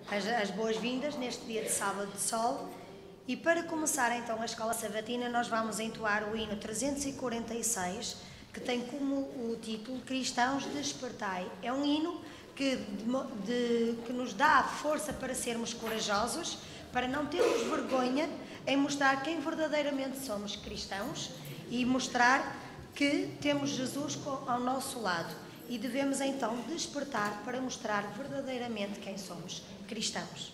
as boas-vindas neste dia de sábado de sol. E para começar então a escola sabatina, nós vamos entoar o hino 346, que tem como o título Cristãos Despertai. É um hino que nos dá a força para sermos corajosos, para não termos vergonha em mostrar quem verdadeiramente somos cristãos e mostrar que temos Jesus ao nosso lado. E devemos então despertar para mostrar verdadeiramente quem somos cristãos.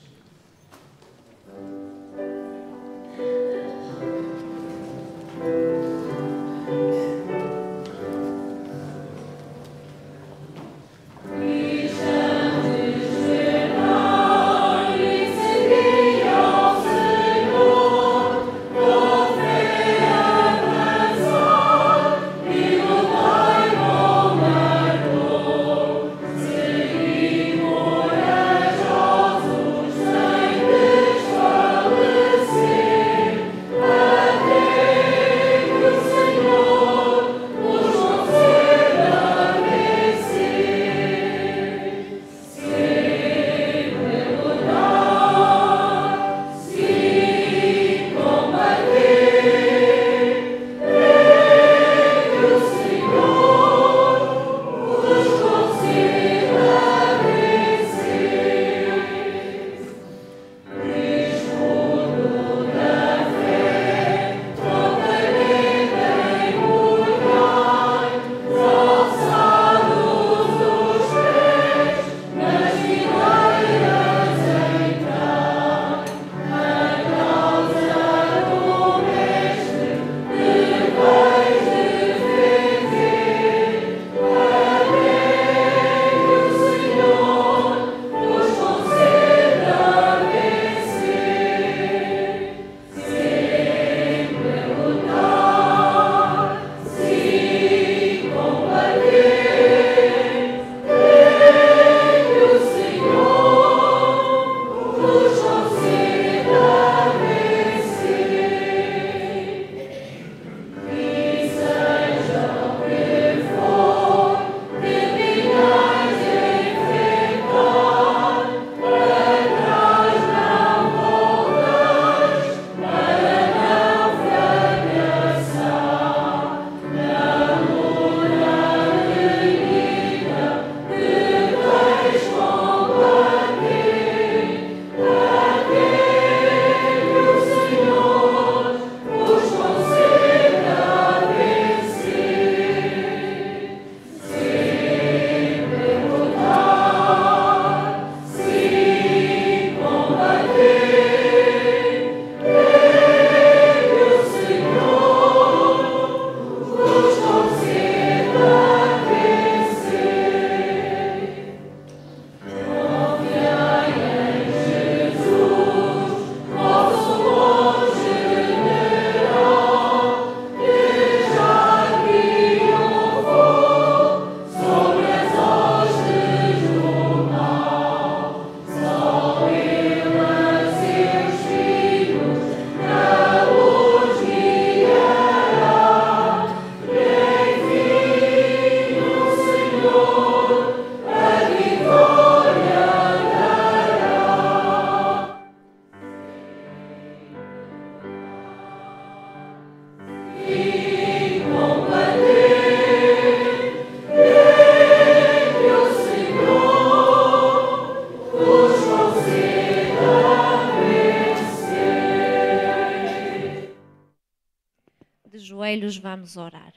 Vamos orar.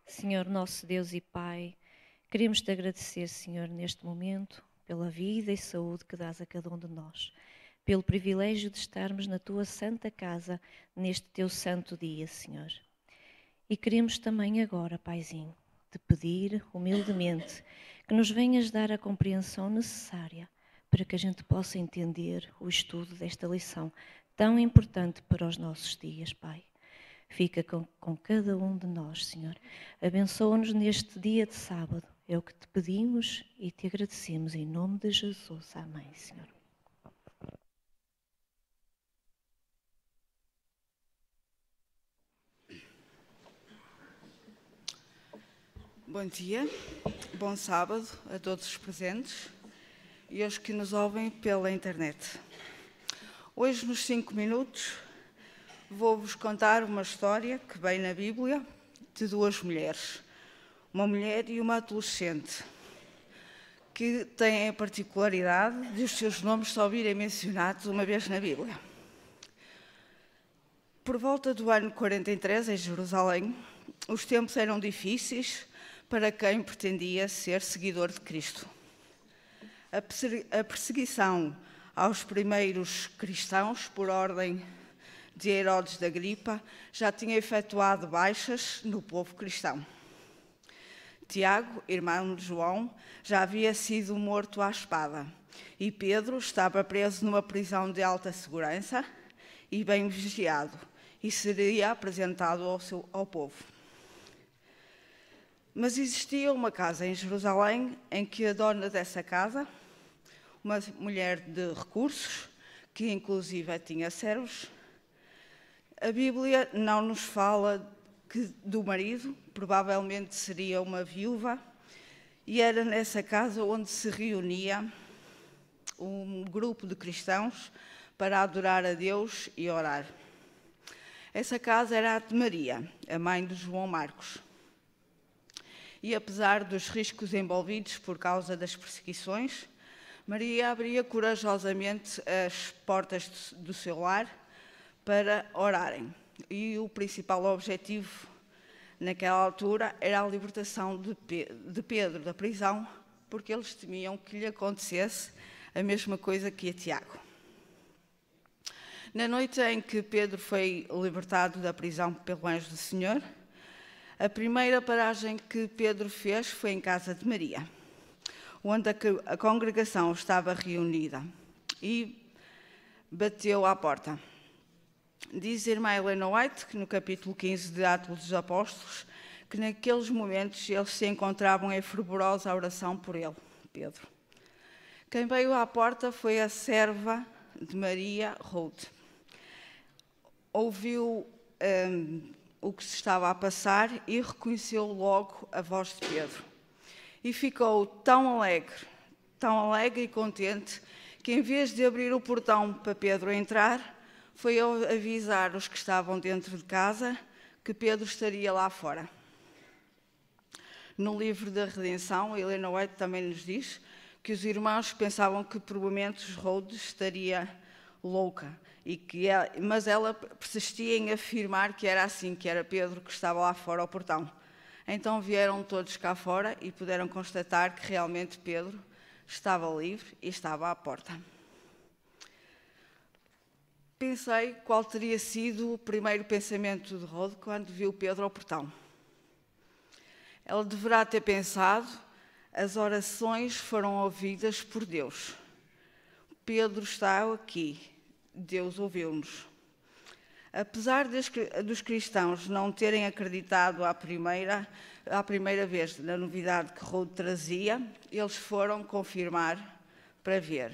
Senhor, nosso Deus e Pai, queremos te agradecer, Senhor, neste momento, pela vida e saúde que dás a cada um de nós, pelo privilégio de estarmos na tua santa casa, neste teu santo dia, Senhor. E queremos também agora, Paizinho, te pedir humildemente que nos venhas dar a compreensão necessária para que a gente possa entender o estudo desta lição tão importante para os nossos dias, Pai. Fica com cada um de nós, Senhor. Abençoa-nos neste dia de sábado. É o que te pedimos e te agradecemos em nome de Jesus. Amém, Senhor. Bom dia, bom sábado a todos os presentes e aos que nos ouvem pela internet. Hoje, nos 5 minutos, vou-vos contar uma história que vem na Bíblia de 2 mulheres, uma mulher e uma adolescente, que têm a particularidade de os seus nomes só virem mencionados uma vez na Bíblia. Por volta do ano 43, em Jerusalém, os tempos eram difíceis para quem pretendia ser seguidor de Cristo. A perseguição aos primeiros cristãos, por ordem de Herodes da Agripa, já tinha efetuado baixas no povo cristão. Tiago, irmão de João, já havia sido morto à espada, e Pedro estava preso numa prisão de alta segurança e bem vigiado, e seria apresentado ao povo. Mas existia uma casa em Jerusalém em que a dona dessa casa, uma mulher de recursos, que inclusive tinha servos, a Bíblia não nos fala do marido, provavelmente seria uma viúva, e era nessa casa onde se reunia um grupo de cristãos para adorar a Deus e orar. Essa casa era a de Maria, a mãe de João Marcos. E apesar dos riscos envolvidos por causa das perseguições, Maria abria corajosamente as portas do seu lar para orarem. E o principal objetivo naquela altura era a libertação de Pedro da prisão, porque eles temiam que lhe acontecesse a mesma coisa que a Tiago. Na noite em que Pedro foi libertado da prisão pelo anjo do Senhor, a primeira paragem que Pedro fez foi em casa de Maria, onde a congregação estava reunida, e bateu à porta. Diz a irmã Helena White, que no capítulo 15 de Atos dos Apóstolos, que naqueles momentos eles se encontravam em fervorosa oração por ele, Pedro. Quem veio à porta foi a serva de Maria, Ruth. Ouviu o que se estava a passar e reconheceu logo a voz de Pedro. E ficou tão alegre e contente, que em vez de abrir o portão para Pedro entrar, foi avisar os que estavam dentro de casa que Pedro estaria lá fora. No livro da Redenção, a Helena White também nos diz que os irmãos pensavam que provavelmente Rhodes estaria louca, mas ela persistia em afirmar que era assim, que era Pedro que estava lá fora ao portão. Então vieram todos cá fora e puderam constatar que realmente Pedro estava livre e estava à porta. Pensei qual teria sido o primeiro pensamento de Rhodes quando viu Pedro ao portão. Ela deverá ter pensado: as orações foram ouvidas por Deus. Pedro está aqui, Deus ouviu-nos. Apesar dos cristãos não terem acreditado à primeira vez na novidade que Rhodes trazia, eles foram confirmar para ver.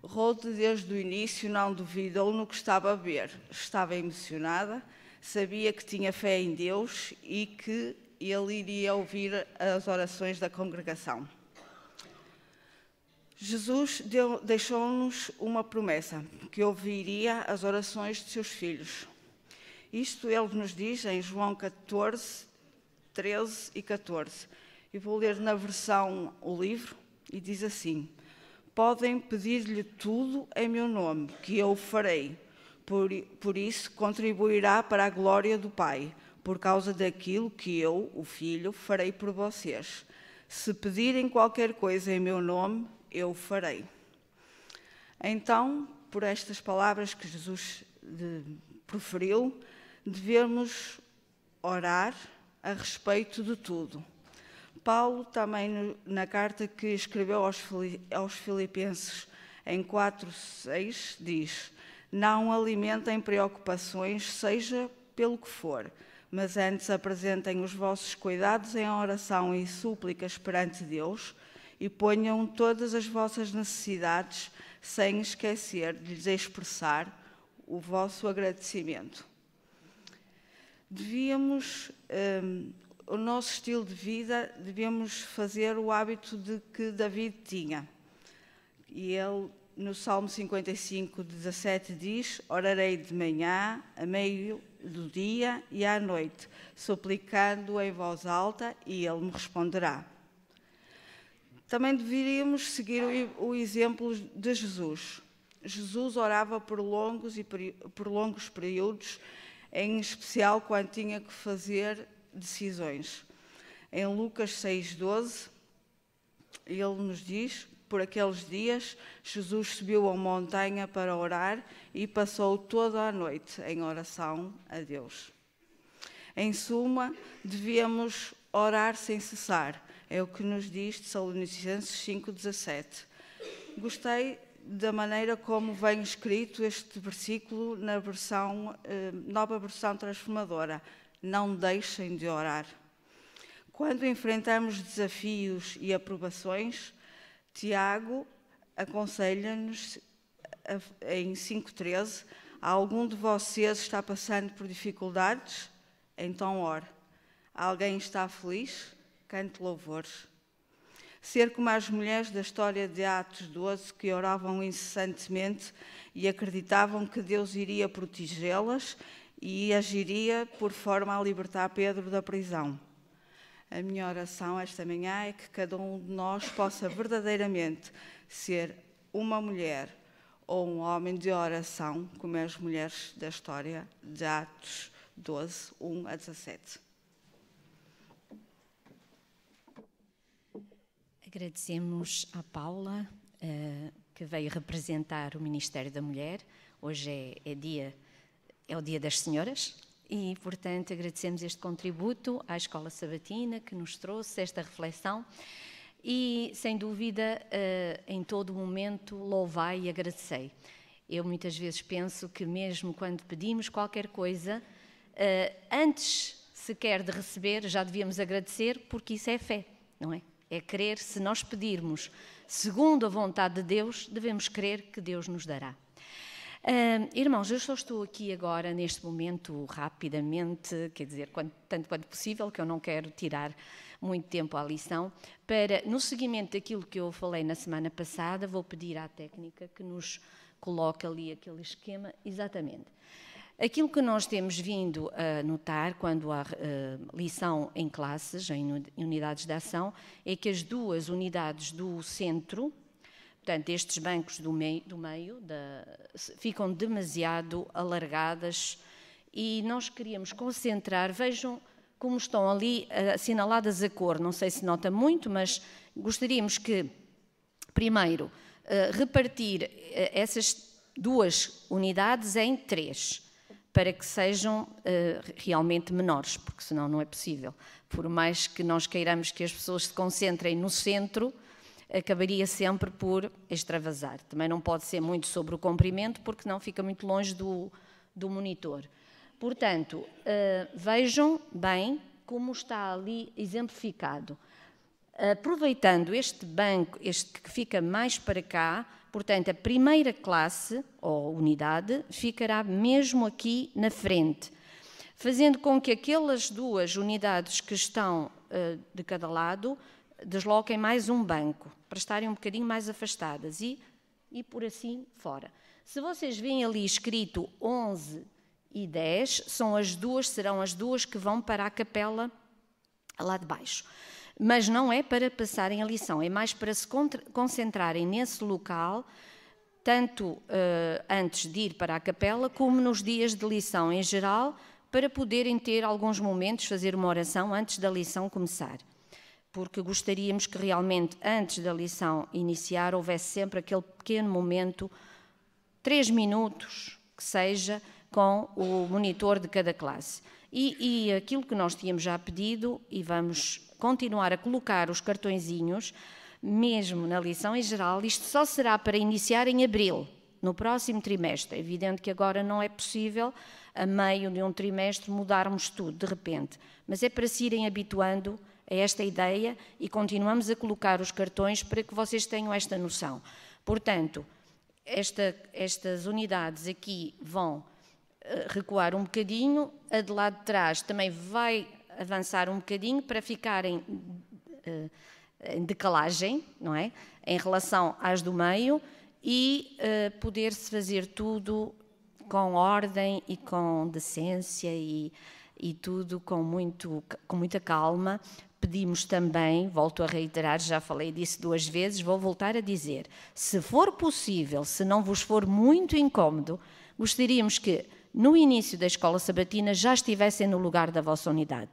Rhodes, desde o início, não duvidou no que estava a ver. Estava emocionada, sabia que tinha fé em Deus e que ele iria ouvir as orações da congregação. Jesus deixou-nos uma promessa, que ouviria as orações de seus filhos. Isto ele nos diz em João 14, 13 e 14. Eu vou ler na versão o livro e diz assim: podem pedir-lhe tudo em meu nome, que eu farei. Por isso contribuirá para a glória do Pai, por causa daquilo que eu, o Filho, farei por vocês. Se pedirem qualquer coisa em meu nome, eu farei. Então, por estas palavras que Jesus proferiu, devemos orar a respeito de tudo. Paulo, também na carta que escreveu aos Filipenses, em 4:6, diz: não alimentem preocupações, seja pelo que for, mas antes apresentem os vossos cuidados em oração e súplicas perante Deus, e ponham todas as vossas necessidades, sem esquecer de lhes expressar o vosso agradecimento. Devíamos o nosso estilo de vida, devemos fazer o hábito de que David tinha. E ele, no Salmo 55, 17, diz: orarei de manhã, a meio do dia e à noite, suplicando em voz alta, e ele me responderá. Também deveríamos seguir o exemplo de Jesus. Jesus orava por longos períodos, em especial quando tinha que fazer decisões. Em Lucas 6,12, ele nos diz: por aqueles dias, Jesus subiu a montanha para orar e passou toda a noite em oração a Deus. Em suma, devíamos orar sem cessar. É o que nos diz Tessalonicenses 5,17. Gostei da maneira como vem escrito este versículo na nova versão transformadora. Não deixem de orar. Quando enfrentamos desafios e aprovações, Tiago aconselha-nos em 5,13: algum de vocês está passando por dificuldades? Então ore. Alguém está feliz? Cante louvores. Ser como as mulheres da história de Atos 12, que oravam incessantemente e acreditavam que Deus iria protegê-las e agiria por forma a libertar Pedro da prisão. A minha oração esta manhã é que cada um de nós possa verdadeiramente ser uma mulher ou um homem de oração, como as mulheres da história de Atos 12, 1 a 17. Agradecemos à Paula, que veio representar o Ministério da Mulher. Hoje é o Dia das Senhoras e, portanto, agradecemos este contributo à Escola Sabatina que nos trouxe esta reflexão e, sem dúvida, em todo momento, louvai e agradecei. Eu muitas vezes penso que mesmo quando pedimos qualquer coisa, antes sequer de receber, já devíamos agradecer, porque isso é fé, não é? É crer, se nós pedirmos segundo a vontade de Deus, devemos crer que Deus nos dará. Irmãos, eu só estou aqui agora, neste momento, rapidamente, quer dizer, tanto quanto possível, que eu não quero tirar muito tempo à lição, para, no seguimento daquilo que eu falei na semana passada, vou pedir à técnica que nos coloque ali aquele esquema, exatamente. Aquilo que nós temos vindo a notar quando há lição em classes, em unidades de ação, é que as duas unidades do centro, portanto, estes bancos do meio ficam demasiado alargadas e nós queríamos concentrar, vejam como estão ali assinaladas a cor, não sei se nota muito, mas gostaríamos que, primeiro, repartir essas duas unidades em 3, para que sejam realmente menores, porque senão não é possível. Por mais que nós queiramos que as pessoas se concentrem no centro, acabaria sempre por extravasar. Também não pode ser muito sobre o comprimento, porque não fica muito longe do monitor. Portanto, vejam bem como está ali exemplificado. Aproveitando este banco, este que fica mais para cá, portanto, a primeira classe, ou unidade, ficará mesmo aqui na frente, fazendo com que aquelas duas unidades que estão de cada lado desloquem mais um banco, para estarem um bocadinho mais afastadas e por assim fora. Se vocês veem ali escrito 11 e 10, serão as duas que vão para a capela lá de baixo. Mas não é para passarem a lição, é mais para se concentrarem nesse local, tanto antes de ir para a capela, como nos dias de lição em geral, para poderem ter alguns momentos, fazer uma oração antes da lição começar. Porque gostaríamos que realmente, antes da lição iniciar, houvesse sempre aquele pequeno momento, 3 minutos, que seja, com o monitor de cada classe. E aquilo que nós tínhamos já pedido, e vamos continuar a colocar os cartõezinhos, mesmo na lição em geral, isto só será para iniciar em abril, no próximo trimestre. É evidente que agora não é possível, a meio de um trimestre, mudarmos tudo de repente, mas é para se irem habituando a esta ideia e continuamos a colocar os cartões para que vocês tenham esta noção. Portanto, estas unidades aqui vão recuar um bocadinho, a de lá de trás também vai avançar um bocadinho para ficarem em decalagem, não é? Em relação às do meio e poder-se fazer tudo com ordem e com decência e tudo com muita calma. Pedimos também, volto a reiterar, já falei disso 2 vezes, vou voltar a dizer, se for possível, se não vos for muito incómodo, gostaríamos que no início da escola sabatina já estivessem no lugar da vossa unidade.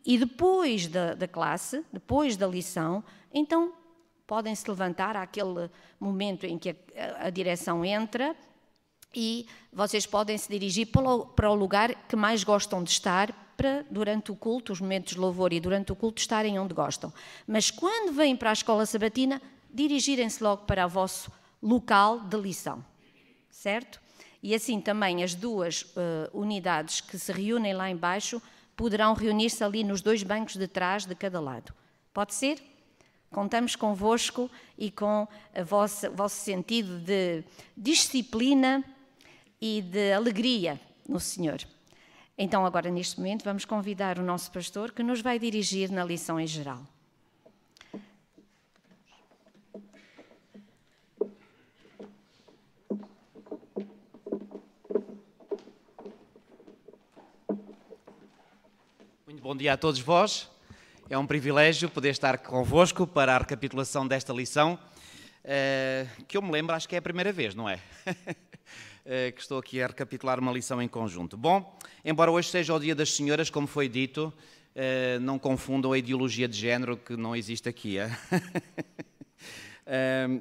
E depois da classe, depois da lição, então podem-se levantar àquele momento em que a direção entra e vocês podem se dirigir para o lugar que mais gostam de estar, para durante o culto, os momentos de louvor e durante o culto estarem onde gostam. Mas quando vêm para a escola sabatina, dirigirem-se logo para o vosso local de lição, certo? E assim também as 2 unidades que se reúnem lá embaixo poderão reunir-se ali nos 2 bancos de trás de cada lado. Pode ser? Contamos convosco e com o vosso sentido de disciplina e de alegria no Senhor. Então, agora, neste momento, vamos convidar o nosso pastor que nos vai dirigir na lição em geral. Muito bom dia a todos vós. É um privilégio poder estar convosco para a recapitulação desta lição, que eu me lembro, acho que é a primeira vez, não é? Que estou aqui a recapitular uma lição em conjunto. Bom, embora hoje seja o Dia das Senhoras, como foi dito, não confundam a ideologia de género que não existe aqui.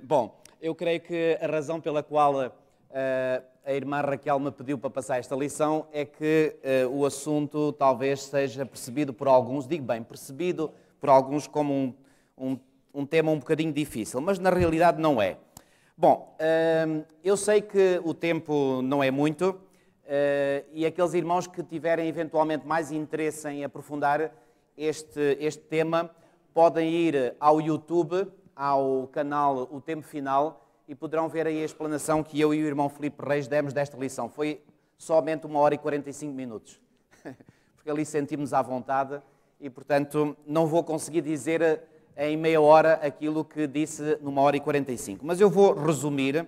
Bom, eu creio que a razão pela qual a irmã Raquel me pediu para passar esta lição é que o assunto talvez seja percebido por alguns, digo bem, percebido por alguns como um tema um bocadinho difícil, mas na realidade não é. Bom, eu sei que o tempo não é muito e aqueles irmãos que tiverem eventualmente mais interesse em aprofundar este tema podem ir ao YouTube, ao canal O Tempo Final e poderão ver aí a explanação que eu e o irmão Filipe Reis demos desta lição. Foi somente 1h45, porque ali sentimos à vontade e, portanto, não vou conseguir dizer em meia hora aquilo que disse numa 1h45. Mas eu vou resumir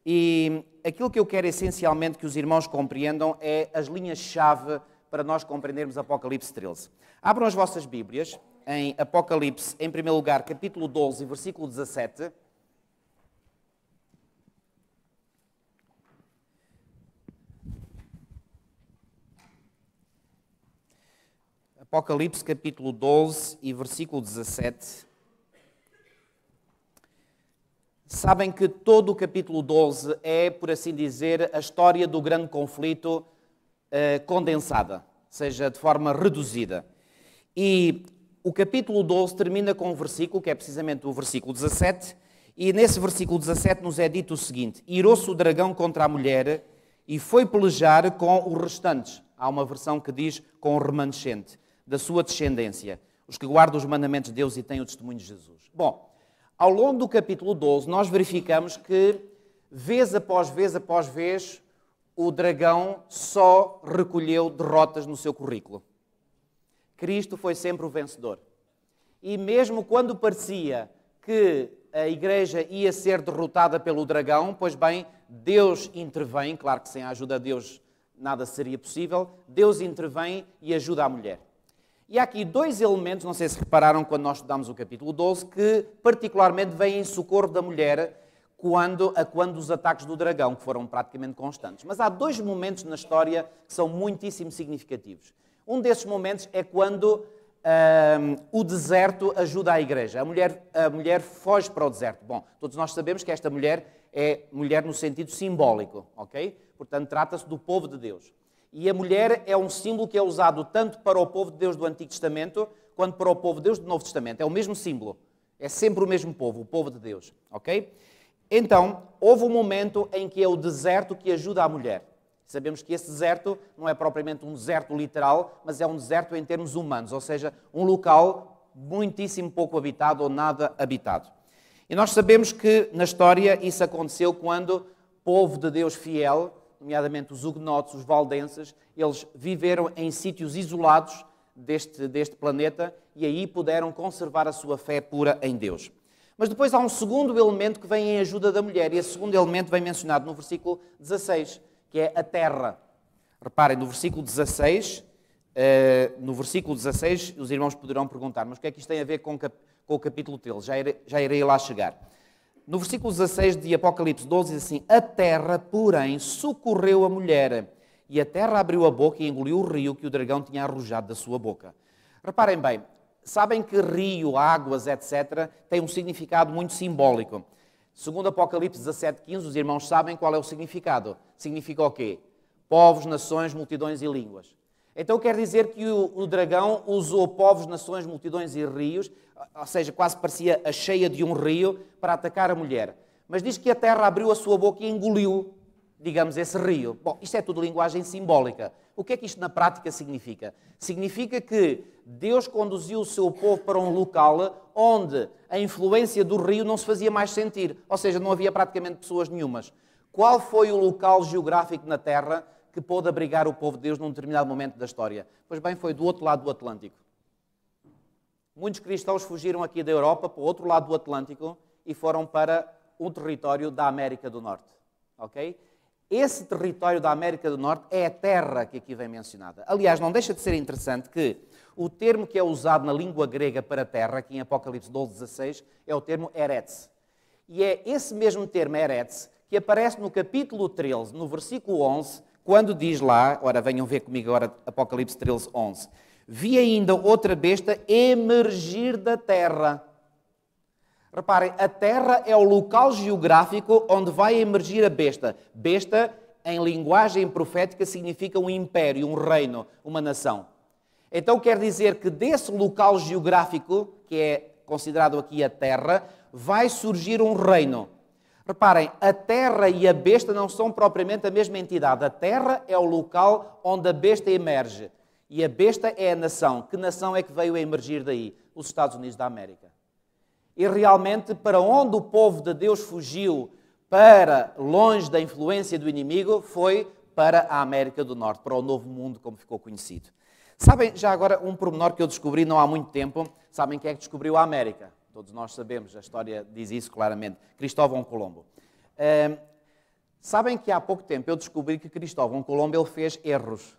e aquilo que eu quero essencialmente que os irmãos compreendam é as linhas-chave para nós compreendermos Apocalipse 13. Abram as vossas Bíblias em Apocalipse, em primeiro lugar, capítulo 12, versículo 17. Apocalipse, capítulo 12 e versículo 17. Sabem que todo o capítulo 12 é, por assim dizer, a história do grande conflito condensada, ou seja, de forma reduzida. E o capítulo 12 termina com um versículo, que é precisamente o versículo 17, e nesse versículo 17 nos é dito o seguinte: irou-se o dragão contra a mulher e foi pelejar com os restantes. Há uma versão que diz com o remanescente da sua descendência, os que guardam os mandamentos de Deus e têm o testemunho de Jesus. Bom, ao longo do capítulo 12, nós verificamos que, vez após vez, o dragão só recolheu derrotas no seu currículo. Cristo foi sempre o vencedor. E mesmo quando parecia que a igreja ia ser derrotada pelo dragão, pois bem, Deus intervém, claro que sem a ajuda de Deus nada seria possível, Deus intervém e ajuda a mulher. E há aqui 2 elementos, não sei se repararam quando nós estudamos o capítulo 12, que particularmente vêm em socorro da mulher quando os ataques do dragão, que foram praticamente constantes. Mas há 2 momentos na história que são muitíssimo significativos. Um desses momentos é quando o deserto ajuda a igreja. A mulher foge para o deserto. Bom, todos nós sabemos que esta mulher é mulher no sentido simbólico, ok? Portanto, trata-se do povo de Deus. E a mulher é um símbolo que é usado tanto para o povo de Deus do Antigo Testamento, quanto para o povo de Deus do Novo Testamento. É o mesmo símbolo. É sempre o mesmo povo, o povo de Deus. Ok? Então, houve um momento em que é o deserto que ajuda a mulher. Sabemos que esse deserto não é propriamente um deserto literal, mas é um deserto em termos humanos, ou seja, um local muitíssimo pouco habitado ou nada habitado. E nós sabemos que na história isso aconteceu quando o povo de Deus fiel, nomeadamente os hugonotes, os valdenses, eles viveram em sítios isolados deste planeta e aí puderam conservar a sua fé pura em Deus. Mas depois há um segundo elemento que vem em ajuda da mulher, e esse segundo elemento vem mencionado no versículo 16, que é a terra. Reparem, no versículo 16, os irmãos poderão perguntar, mas o que é que isto tem a ver com o capítulo 13? Já irei lá chegar. No versículo 16 de Apocalipse 12 diz assim: a terra, porém, socorreu a mulher, e a terra abriu a boca e engoliu o rio que o dragão tinha arrojado da sua boca. Reparem bem, sabem que rio, águas, etc., tem um significado muito simbólico. Segundo Apocalipse 17:15, os irmãos sabem qual é o significado. Significa o quê? Povos, nações, multidões e línguas. Então quer dizer que o dragão usou povos, nações, multidões e rios, ou seja, quase parecia a cheia de um rio, para atacar a mulher. Mas diz que a terra abriu a sua boca e engoliu, digamos, esse rio. Bom, isto é tudo linguagem simbólica. O que é que isto na prática significa? Significa que Deus conduziu o seu povo para um local onde a influência do rio não se fazia mais sentir. Ou seja, não havia praticamente pessoas nenhumas. Qual foi o local geográfico na terra que pôde abrigar o povo de Deus num determinado momento da história? Pois bem, foi do outro lado do Atlântico. Muitos cristãos fugiram aqui da Europa para o outro lado do Atlântico e foram para um território da América do Norte. Ok? Esse território da América do Norte é a terra que aqui vem mencionada. Aliás, não deixa de ser interessante que o termo que é usado na língua grega para terra, aqui em Apocalipse 12:16, é o termo Eretz. E é esse mesmo termo Eretz que aparece no capítulo 13, no versículo 11, quando diz lá, ora venham ver comigo agora Apocalipse 13:11, vi ainda outra besta emergir da terra. Reparem, a terra é o local geográfico onde vai emergir a besta. Besta, em linguagem profética, significa um império, um reino, uma nação. Então quer dizer que desse local geográfico, que é considerado aqui a terra, vai surgir um reino. Reparem, a terra e a besta não são propriamente a mesma entidade. A terra é o local onde a besta emerge. E a besta é a nação. Que nação é que veio a emergir daí? Os Estados Unidos da América. E realmente, para onde o povo de Deus fugiu para longe da influência do inimigo, foi para a América do Norte, para o Novo Mundo, como ficou conhecido. Sabem, já agora, um pormenor que eu descobri não há muito tempo, sabem quem é que descobriu a América? Todos nós sabemos, a história diz isso claramente, Cristóvão Colombo. Sabem que há pouco tempo eu descobri que Cristóvão Colombo ele fez erros.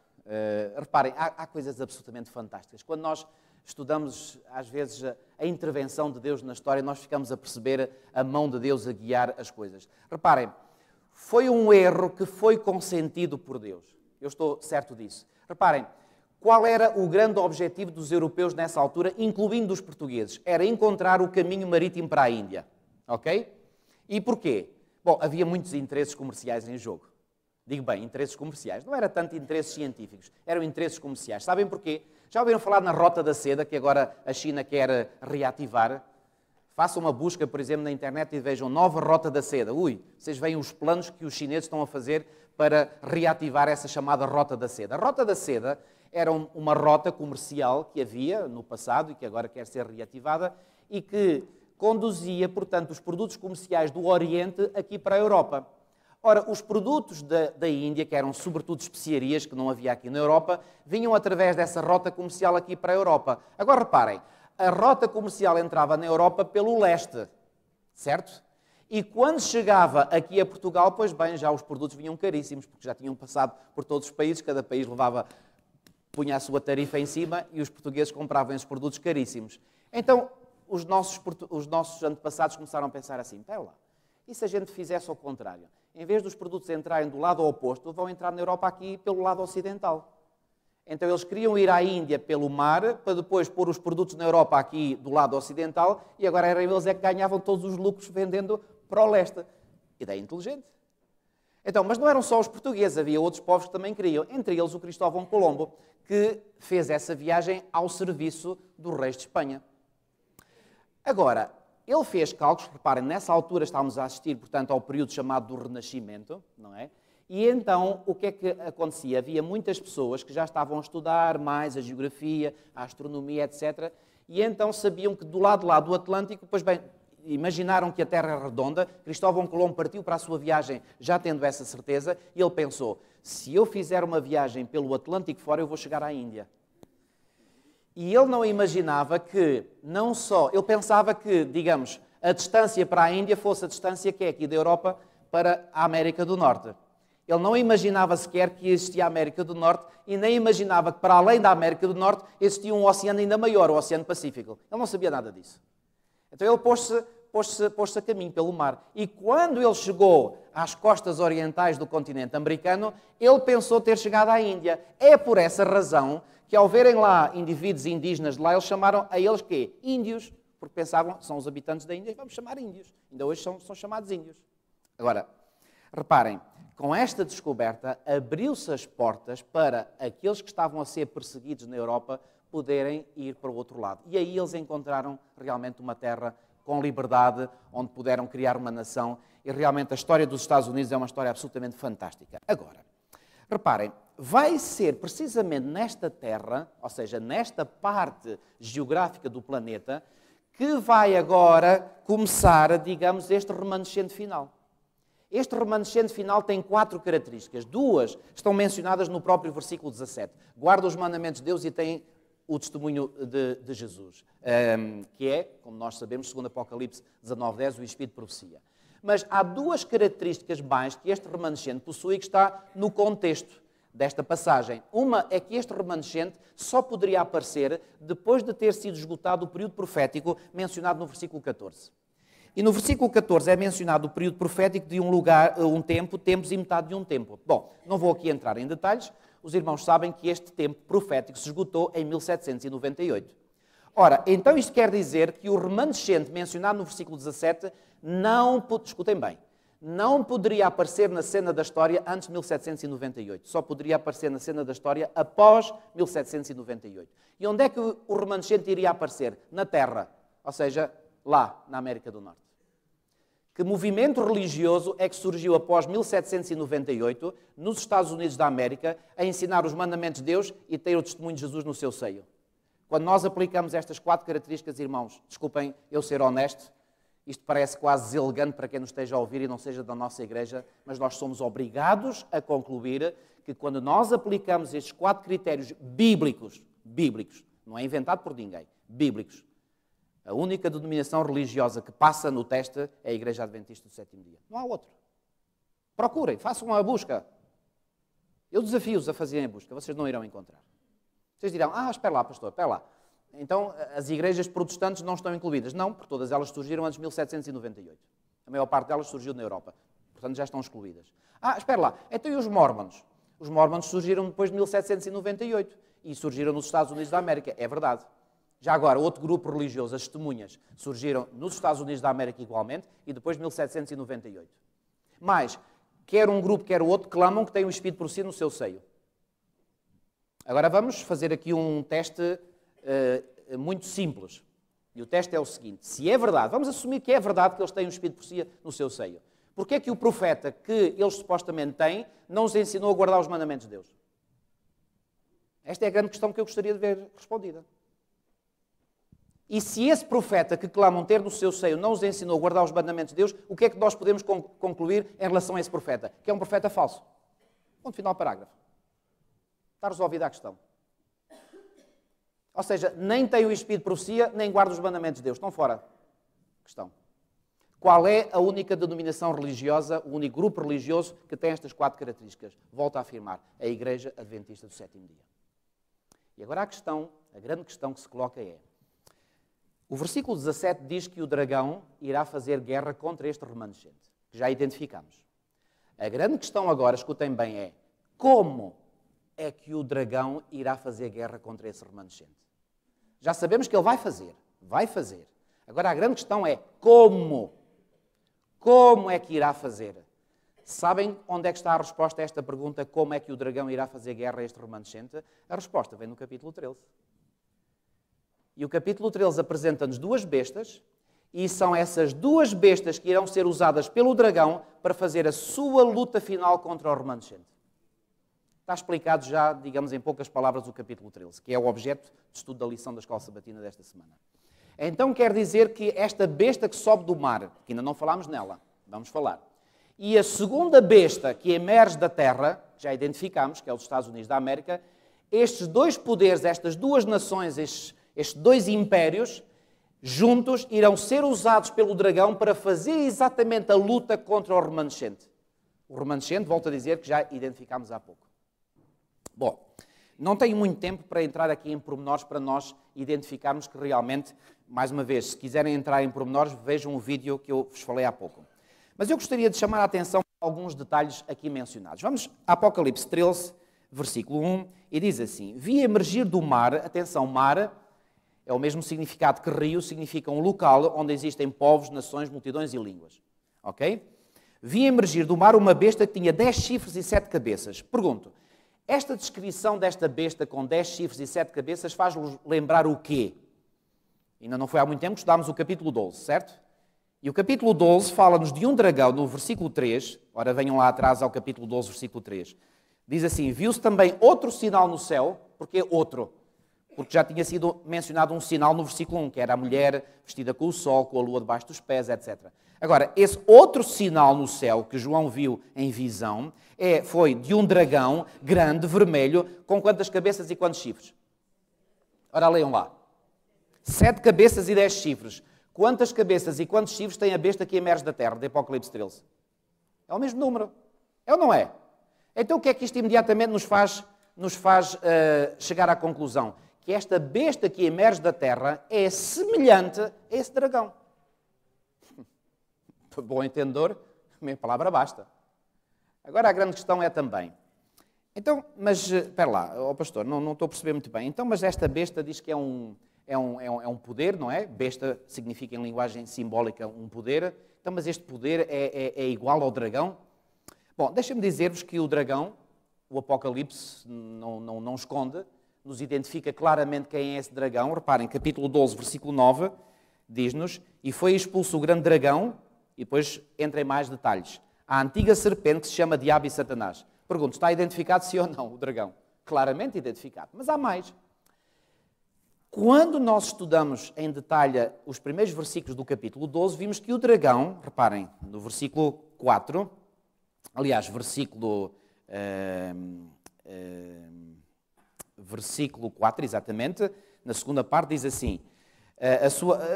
Reparem, há coisas absolutamente fantásticas. Quando nós estudamos, às vezes, a intervenção de Deus na história, nós ficamos a perceber a mão de Deus a guiar as coisas. Reparem, foi um erro que foi consentido por Deus. Eu estou certo disso. Reparem, qual era o grande objetivo dos europeus nessa altura, incluindo os portugueses? Era encontrar o caminho marítimo para a Índia. Ok? E porquê? Bom, havia muitos interesses comerciais em jogo. Digo bem, interesses comerciais. Não era tanto interesses científicos, eram interesses comerciais. Sabem porquê? Já ouviram falar na Rota da Seda, que agora a China quer reativar? Façam uma busca, por exemplo, na internet e vejam nova Rota da Seda. Ui, vocês veem os planos que os chineses estão a fazer para reativar essa chamada Rota da Seda. A Rota da Seda era uma rota comercial que havia no passado e que agora quer ser reativada e que conduzia, portanto, os produtos comerciais do Oriente aqui para a Europa. Ora, os produtos da Índia, que eram sobretudo especiarias, que não havia aqui na Europa, vinham através dessa rota comercial aqui para a Europa. Agora reparem, a rota comercial entrava na Europa pelo leste, certo? E quando chegava aqui a Portugal, pois bem, já os produtos vinham caríssimos, porque já tinham passado por todos os países, cada país punha a sua tarifa em cima e os portugueses compravam esses produtos caríssimos. Então, os nossos antepassados começaram a pensar assim, espera lá, e se a gente fizesse ao contrário? Em vez dos produtos entrarem do lado oposto, vão entrar na Europa aqui pelo lado ocidental. Então eles queriam ir à Índia pelo mar, para depois pôr os produtos na Europa aqui do lado ocidental, e agora eram eles que ganhavam todos os lucros vendendo para o leste. Ideia inteligente. Então, mas não eram só os portugueses, havia outros povos que também queriam, entre eles o Cristóvão Colombo, que fez essa viagem ao serviço dos reis de Espanha. Agora, ele fez cálculos, reparem, nessa altura estávamos a assistir, portanto, ao período chamado do Renascimento, não é? E então, o que é que acontecia? Havia muitas pessoas que já estavam a estudar mais a geografia, a astronomia, etc. E então sabiam que do lado lá do Atlântico, pois bem, imaginaram que a Terra era redonda, Cristóvão Colombo partiu para a sua viagem já tendo essa certeza, e ele pensou, se eu fizer uma viagem pelo Atlântico fora, eu vou chegar à Índia. E ele não imaginava que, não só, ele pensava que, digamos, a distância para a Índia fosse a distância que é aqui da Europa para a América do Norte. Ele não imaginava sequer que existia a América do Norte e nem imaginava que para além da América do Norte existia um oceano ainda maior, o Oceano Pacífico. Ele não sabia nada disso. Então ele pôs-se a caminho pelo mar. E quando ele chegou às costas orientais do continente americano, ele pensou ter chegado à Índia. É por essa razão que, ao verem lá indivíduos indígenas de lá, eles chamaram a eles quê? Índios. Porque pensavam, são os habitantes da Índia, vamos chamar índios. Ainda hoje são chamados índios. Agora, reparem, com esta descoberta, abriu-se as portas para aqueles que estavam a ser perseguidos na Europa poderem ir para o outro lado. E aí eles encontraram realmente uma terra com liberdade, onde puderam criar uma nação. E realmente a história dos Estados Unidos é uma história absolutamente fantástica. Agora, reparem, vai ser precisamente nesta terra, ou seja, nesta parte geográfica do planeta, que vai agora começar, digamos, este remanescente final. Este remanescente final tem 4 características. 2 estão mencionadas no próprio versículo 17. Guarda os mandamentos de Deus e tem o testemunho de Jesus, que é, como nós sabemos, segundo Apocalipse 19:10, o Espírito de Profecia. Mas há 2 características mais que este remanescente possui que está no contexto desta passagem. Uma é que este remanescente só poderia aparecer depois de ter sido esgotado o período profético mencionado no versículo 14. E no versículo 14 é mencionado o período profético de um lugar, um tempo, tempos e metade de um tempo. Bom, não vou aqui entrar em detalhes, os irmãos sabem que este tempo profético se esgotou em 1798. Ora, então isto quer dizer que o remanescente mencionado no versículo 17 escutem bem, não poderia aparecer na cena da história antes de 1798. Só poderia aparecer na cena da história após 1798. E onde é que o remanescente iria aparecer? Na Terra, ou seja, lá, na América do Norte. Que movimento religioso é que surgiu após 1798, nos Estados Unidos da América, a ensinar os mandamentos de Deus e ter o testemunho de Jesus no seu seio? Quando nós aplicamos estas 4 características, irmãos, desculpem eu ser honesto, isto parece quase deselegante para quem nos esteja a ouvir e não seja da nossa igreja, mas nós somos obrigados a concluir que quando nós aplicamos estes 4 critérios bíblicos, não é inventado por ninguém, bíblicos, a única denominação religiosa que passa no teste é a Igreja Adventista do Sétimo Dia. Não há outra. Procurem, façam a busca. Eu desafio-os a fazerem a busca, vocês não irão encontrar. Vocês dirão, espera lá, pastor, espera lá. Então, as igrejas protestantes não estão incluídas. Não, porque todas elas surgiram antes de 1798. A maior parte delas surgiu na Europa. Portanto, já estão excluídas. Espera lá. Então, e os Mormons? Os Mormons surgiram depois de 1798 e surgiram nos Estados Unidos da América. É verdade. Já agora, outro grupo religioso, as testemunhas, surgiram nos Estados Unidos da América igualmente e depois de 1798. Mas, quer um grupo, quer o outro, clamam que têm o Espírito por si no seu seio. Agora vamos fazer aqui um teste muito simples. E o teste é o seguinte: se é verdade, vamos assumir que é verdade que eles têm o Espírito por si no seu seio. Porquê é que o profeta que eles supostamente têm não os ensinou a guardar os mandamentos de Deus? Esta é a grande questão que eu gostaria de ver respondida. E se esse profeta que clamam ter no seu seio não os ensinou a guardar os mandamentos de Deus, o que é que nós podemos concluir em relação a esse profeta? Que é um profeta falso. Ponto final, parágrafo. Está resolvida a questão. Ou seja, nem tem o Espírito de profecia, nem guarda os mandamentos de Deus. Estão fora. Questão. Qual é a única denominação religiosa, o único grupo religioso que tem estas 4 características? Volto a afirmar, a Igreja Adventista do Sétimo Dia. E agora a grande questão que se coloca é: o versículo 17 diz que o dragão irá fazer guerra contra este remanescente, que já identificamos. A grande questão agora, escutem bem, é como é que o dragão irá fazer guerra contra esse remanescente? Já sabemos que ele vai fazer. Agora a grande questão é como? Como é que irá fazer? Sabem onde é que está a resposta a esta pergunta, como é que o dragão irá fazer guerra a este remanescente? A resposta vem no capítulo 13. E o capítulo 13 apresenta-nos 2 bestas, e são essas 2 bestas que irão ser usadas pelo dragão para fazer a sua luta final contra o remanescente. Está explicado já, digamos em poucas palavras, o capítulo 13, que é o objeto de estudo da lição da Escola Sabatina desta semana. Então quer dizer que esta besta que sobe do mar, que ainda não falámos nela, vamos falar, e a segunda besta que emerge da terra, já identificamos, que é os Estados Unidos da América, estes dois poderes, estas duas nações, estes dois impérios, juntos irão ser usados pelo dragão para fazer exatamente a luta contra o remanescente. O remanescente, volto a dizer, que já identificámos há pouco. Bom, não tenho muito tempo para entrar aqui em pormenores para nós identificarmos que realmente, mais uma vez, se quiserem entrar em pormenores, vejam o vídeo que eu vos falei há pouco. Mas eu gostaria de chamar a atenção para alguns detalhes aqui mencionados. Vamos a Apocalipse 13, versículo 1, e diz assim: vi emergir do mar, atenção, mar é o mesmo significado que rio, significa um local onde existem povos, nações, multidões e línguas. Ok? Vi emergir do mar uma besta que tinha 10 chifres e 7 cabeças. Pergunto, esta descrição desta besta com 10 chifres e 7 cabeças faz-nos lembrar o quê? Ainda não foi há muito tempo que estudámos o capítulo 12, certo? E o capítulo 12 fala-nos de um dragão, no versículo 3. Ora, venham lá atrás ao capítulo 12, versículo 3. Diz assim: viu-se também outro sinal no céu. Porquê outro? Porque já tinha sido mencionado um sinal no versículo 1, que era a mulher vestida com o sol, com a lua debaixo dos pés, etc. Agora, esse outro sinal no céu que João viu em visão foi de um dragão grande, vermelho, com quantas cabeças e quantos chifres? Ora, leiam lá. 7 cabeças e 10 chifres. Quantas cabeças e quantos chifres tem a besta que emerge da terra, de Apocalipse 13? É o mesmo número. É ou não é? Então o que é que isto imediatamente nos faz chegar à conclusão? Que esta besta que emerge da terra é semelhante a esse dragão. Bom entendedor, a minha palavra basta. Agora a grande questão é também, então, mas, espera lá, pastor, não estou a perceber muito bem. Então, mas esta besta diz que é um poder, não é? Besta significa em linguagem simbólica um poder. Então, mas este poder é igual ao dragão? Bom, deixem-me dizer-vos que o dragão, o Apocalipse não esconde, nos identifica claramente quem é esse dragão. Reparem, capítulo 12, versículo 9, diz-nos: e foi expulso o grande dragão, e depois entra em mais detalhes, a antiga serpente que se chama Diabo e Satanás. Pergunto, está identificado sim ou não o dragão? Claramente identificado, mas há mais. Quando nós estudamos em detalhe os primeiros versículos do capítulo 12, vimos que o dragão, reparem, no versículo 4, aliás, versículo 4, exatamente, na segunda parte diz assim,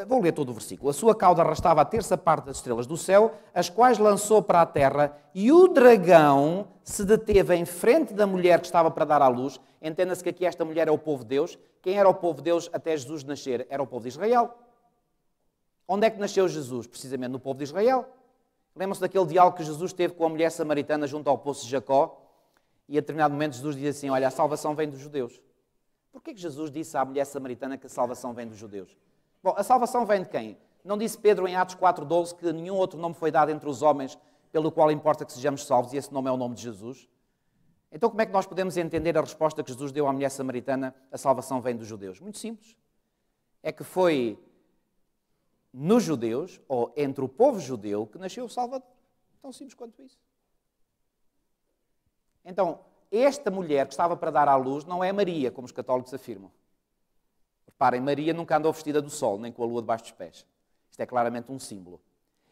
vou ler todo o versículo, a sua cauda arrastava a terça parte das estrelas do céu, as quais lançou para a terra, e o dragão se deteve em frente da mulher que estava para dar à luz. Entenda-se que aqui esta mulher é o povo de Deus. Quem era o povo de Deus até Jesus nascer? Era o povo de Israel. Onde é que nasceu Jesus? Precisamente no povo de Israel. Lembram-se daquele diálogo que Jesus teve com a mulher samaritana junto ao poço de Jacó? E a determinado momento Jesus diz assim, olha, a salvação vem dos judeus. Porquê que Jesus disse à mulher samaritana que a salvação vem dos judeus? Bom, a salvação vem de quem? Não disse Pedro em Atos 4,12 que nenhum outro nome foi dado entre os homens pelo qual importa que sejamos salvos, e esse nome é o nome de Jesus? Então como é que nós podemos entender a resposta que Jesus deu à mulher samaritana, a salvação vem dos judeus? Muito simples. É que foi nos judeus, ou entre o povo judeu, que nasceu o Salvador. Tão simples quanto isso. Então, esta mulher que estava para dar à luz não é Maria, como os católicos afirmam. Reparem, Maria nunca andou vestida do sol, nem com a lua debaixo dos pés. Isto é claramente um símbolo.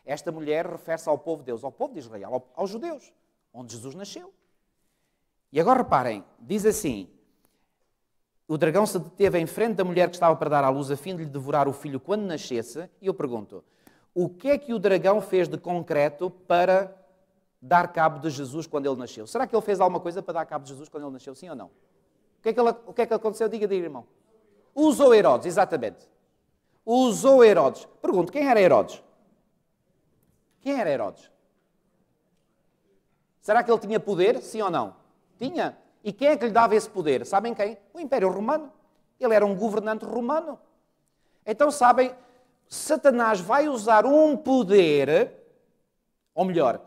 Esta mulher refere-se ao povo de Deus, ao povo de Israel, aos judeus, onde Jesus nasceu. E agora reparem, diz assim, o dragão se deteve em frente da mulher que estava para dar à luz a fim de lhe devorar o filho quando nascesse. E eu pergunto, o que é que o dragão fez de concreto para dar cabo de Jesus quando ele nasceu? Será que ele fez alguma coisa para dar cabo de Jesus quando ele nasceu, sim ou não? O que é que aconteceu? Diga, irmão. Usou Herodes, exatamente. Usou Herodes. Pergunto, quem era Herodes? Quem era Herodes? Será que ele tinha poder, sim ou não? Tinha. E quem é que lhe dava esse poder? Sabem quem? O Império Romano. Ele era um governante romano. Então, sabem, Satanás vai usar um poder, ou melhor,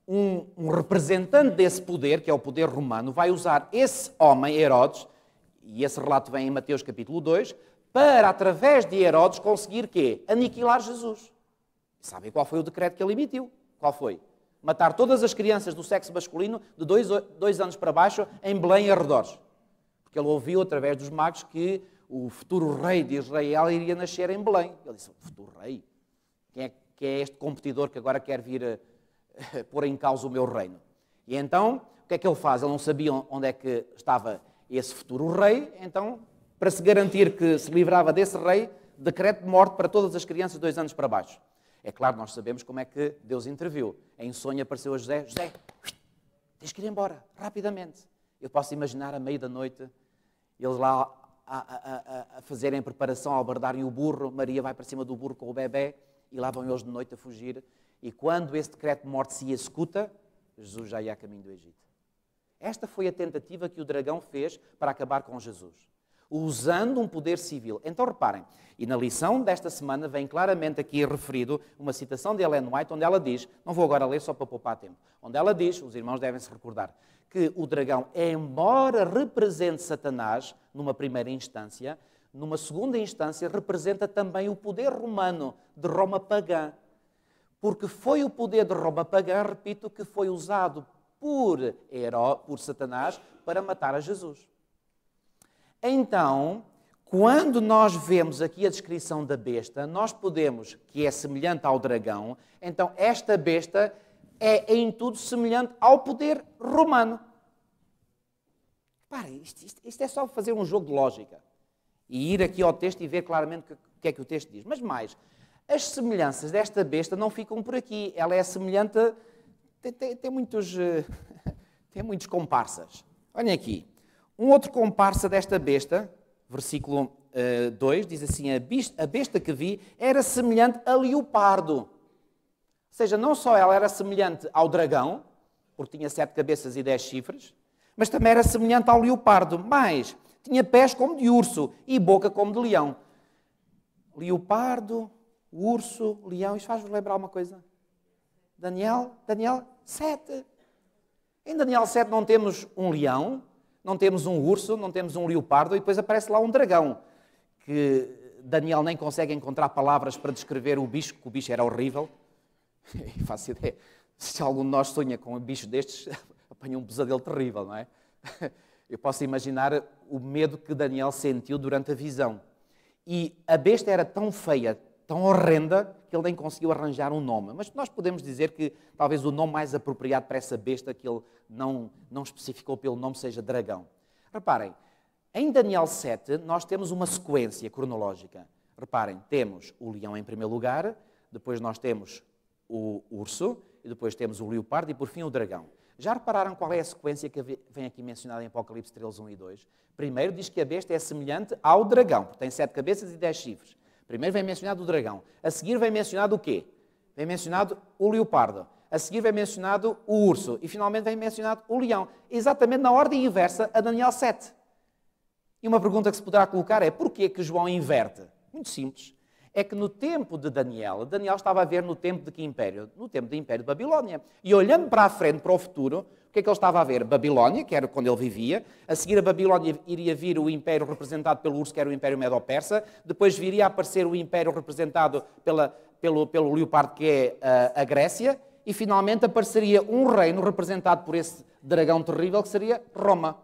um representante desse poder, que é o poder romano, vai usar esse homem, Herodes, e esse relato vem em Mateus capítulo 2, para, através de Herodes, conseguir quê? Aniquilar Jesus. Sabem qual foi o decreto que ele emitiu? Qual foi? Matar todas as crianças do sexo masculino de 2 anos para baixo em Belém e arredores. Porque ele ouviu, através dos magos, que o futuro rei de Israel iria nascer em Belém. Ele disse, o futuro rei? Quem é este competidor que agora quer vir pôr em causa o meu reino? E então, o que é que ele faz? Ele não sabia onde é que estava esse futuro rei, então, para se garantir que se livrava desse rei, decreto de morte para todas as crianças de 2 anos para baixo. É claro, nós sabemos como é que Deus interviu. Em sonho apareceu a José: José, tens que ir embora, rapidamente. Eu posso imaginar, à meia da noite, eles lá a fazerem preparação, a albardarem o burro, Maria vai para cima do burro com o bebê, e lá vão eles de noite a fugir. E quando esse decreto de morte se executa, Jesus já ia a caminho do Egito. Esta foi a tentativa que o dragão fez para acabar com Jesus, usando um poder civil. Então reparem, e na lição desta semana vem claramente aqui referido uma citação de Ellen White, onde ela diz, não vou agora ler só para poupar tempo, onde ela diz, os irmãos devem se recordar, que o dragão, embora represente Satanás numa primeira instância, numa segunda instância representa também o poder romano de Roma pagã. Porque foi o poder de Roma pagã, repito, que foi usado por Satanás para matar a Jesus. Então, quando nós vemos aqui a descrição da besta, nós podemos, que é semelhante ao dragão, então esta besta é em tudo semelhante ao poder romano. Parem, isto é só fazer um jogo de lógica e ir aqui ao texto e ver claramente o que é que o texto diz. Mas mais, as semelhanças desta besta não ficam por aqui. Ela é semelhante, tem muitos comparsas. Olhem aqui. Um outro comparsa desta besta, versículo 2, diz assim: a besta que vi era semelhante a leopardo. Ou seja, não só ela era semelhante ao dragão, porque tinha 7 cabeças e 10 chifres, mas também era semelhante ao leopardo. Mas tinha pés como de urso e boca como de leão. Leopardo, urso, leão, isto faz-vos lembrar uma coisa? Daniel 7. Em Daniel 7 não temos um leão, não temos um urso, não temos um leopardo e depois aparece lá um dragão, que Daniel nem consegue encontrar palavras para descrever o bicho, que o bicho era horrível. E faço ideia, se algum de nós sonha com um bicho destes, apanha um pesadelo terrível, não é? Eu posso imaginar o medo que Daniel sentiu durante a visão. E a besta era tão feia, tão horrenda, que ele nem conseguiu arranjar um nome. Mas nós podemos dizer que talvez o nome mais apropriado para essa besta, que ele não especificou pelo nome, seja dragão. Reparem, em Daniel 7 nós temos uma sequência cronológica. Reparem, temos o leão em primeiro lugar, depois nós temos o urso, e depois temos o leopardo e por fim o dragão. Já repararam qual é a sequência que vem aqui mencionada em Apocalipse 13, 1 e 2? Primeiro diz que a besta é semelhante ao dragão, porque tem 7 cabeças e 10 chifres. Primeiro vem mencionado o dragão. A seguir vem mencionado o quê? Vem mencionado o leopardo. A seguir vem mencionado o urso. E finalmente vem mencionado o leão. Exatamente na ordem inversa a Daniel 7. E uma pergunta que se poderá colocar é: porquê que João inverte? Muito simples. É que no tempo de Daniel estava a ver no tempo de que império? No tempo do Império de Babilónia. E olhando para a frente, para o futuro, o que é que ele estava a ver? Babilónia, que era quando ele vivia. A seguir a Babilónia iria vir o império representado pelo urso, que era o Império Medo-Persa. Depois viria a aparecer o império representado pelo leopardo, que é a Grécia. E finalmente apareceria um reino representado por esse dragão terrível, que seria Roma.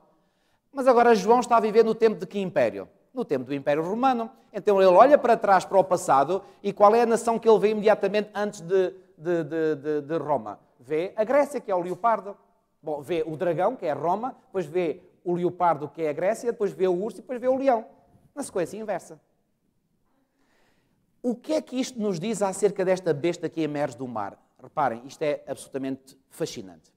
Mas agora João está a viver no tempo de que império? No tempo do Império Romano. Então ele olha para trás, para o passado, e qual é a nação que ele vê imediatamente antes de Roma? Vê a Grécia, que é o leopardo. Bom, vê o dragão, que é Roma, depois vê o leopardo, que é a Grécia, depois vê o urso e depois vê o leão. Na sequência inversa. O que é que isto nos diz acerca desta besta que emerge do mar? Reparem, isto é absolutamente fascinante.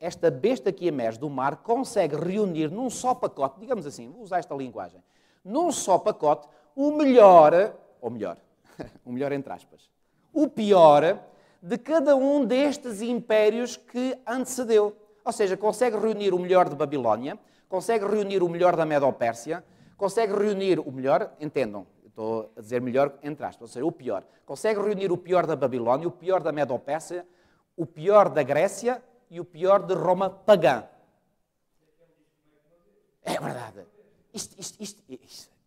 Esta besta que emerge do mar consegue reunir num só pacote, digamos assim, vou usar esta linguagem, num só pacote, o melhor entre aspas, o pior de cada um destes impérios que antecedeu. Ou seja, consegue reunir o melhor de Babilónia, consegue reunir o melhor da Medo-Pérsia, consegue reunir o melhor, entendam, estou a dizer melhor entre aspas, ou seja, o pior. Consegue reunir o pior da Babilónia, o pior da Medo-Pérsia, o pior da Grécia e o pior de Roma pagã. É verdade.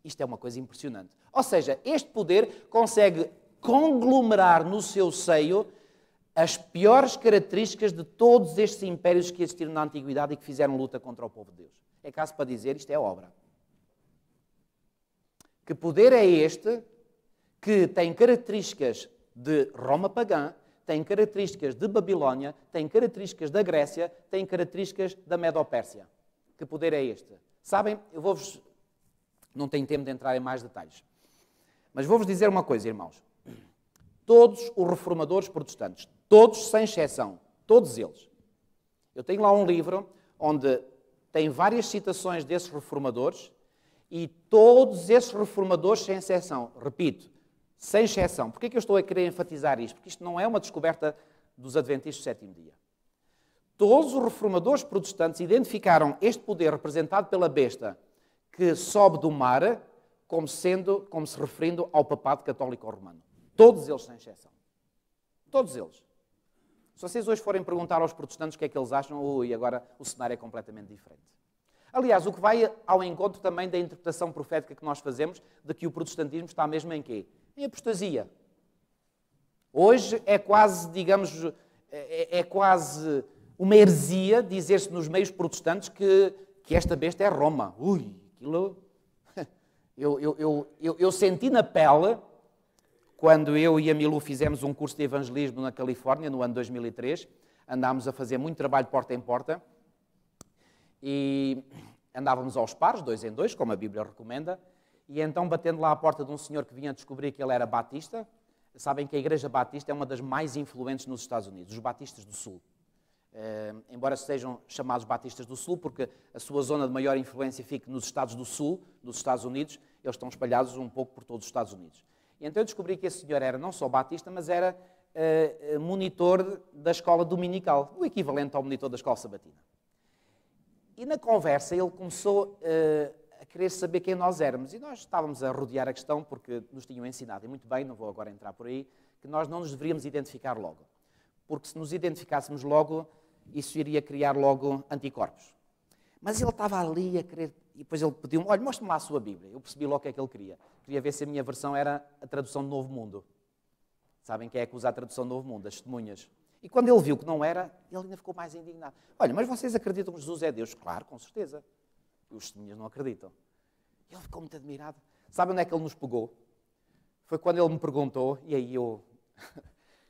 Isto é uma coisa impressionante. Ou seja, este poder consegue conglomerar no seu seio as piores características de todos estes impérios que existiram na Antiguidade e que fizeram luta contra o povo de Deus. É caso para dizer, isto é obra. Que poder é este que tem características de Roma pagã, tem características de Babilónia, tem características da Grécia, tem características da Medo-Pérsia? Que poder é este? Sabem, não tenho tempo de entrar em mais detalhes, mas vou-vos dizer uma coisa, irmãos. Todos os reformadores protestantes, todos sem exceção, todos eles. Eu tenho lá um livro onde tem várias citações desses reformadores e todos esses reformadores sem exceção, repito, sem exceção. Porquê é que eu estou a querer enfatizar isto? Porque isto não é uma descoberta dos adventistas do sétimo dia. Todos os reformadores protestantes identificaram este poder representado pela besta que sobe do mar como se referindo ao papado católico romano. Todos eles, sem exceção. Todos eles. Se vocês hoje forem perguntar aos protestantes o que é que eles acham, agora o cenário é completamente diferente. Aliás, o que vai ao encontro também da interpretação profética que nós fazemos de que o protestantismo está mesmo em quê? Em apostasia. Hoje é quase, digamos, é quase uma heresia dizer-se nos meios protestantes que esta besta é Roma. Aquilo... Eu senti na pele, quando eu e a Milu fizemos um curso de evangelismo na Califórnia, no ano 2003, andámos a fazer muito trabalho porta em porta, e andávamos aos pares, 2 em 2, como a Bíblia recomenda, e então, batendo lá à porta de um senhor que vinha descobrir que ele era batista, sabem que a Igreja Batista é uma das mais influentes nos Estados Unidos, os batistas do Sul. Embora sejam chamados batistas do Sul, porque a sua zona de maior influência fica nos Estados do Sul, dos Estados Unidos, eles estão espalhados um pouco por todos os Estados Unidos. E então eu descobri que esse senhor era não só batista, mas era monitor da escola dominical, o equivalente ao monitor da escola sabatina. E na conversa ele começou a querer saber quem nós éramos. E nós estávamos a rodear a questão, porque nos tinham ensinado, e muito bem, não vou agora entrar por aí, que nós não nos deveríamos identificar logo. Porque se nos identificássemos logo, isso iria criar logo anticorpos. Mas ele estava ali a querer, e depois ele pediu-me, olha, mostre-me lá a sua Bíblia. Eu percebi logo o que é que ele queria. Queria ver se a minha versão era a tradução do Novo Mundo. Sabem quem é que usa a tradução do Novo Mundo? As testemunhas. E quando ele viu que não era, ele ainda ficou mais indignado. Olha, mas vocês acreditam que Jesus é Deus? Claro, com certeza. E os testemunhas não acreditam. Ele ficou muito admirado. Sabe onde é que ele nos pegou? Foi quando ele me perguntou, e aí eu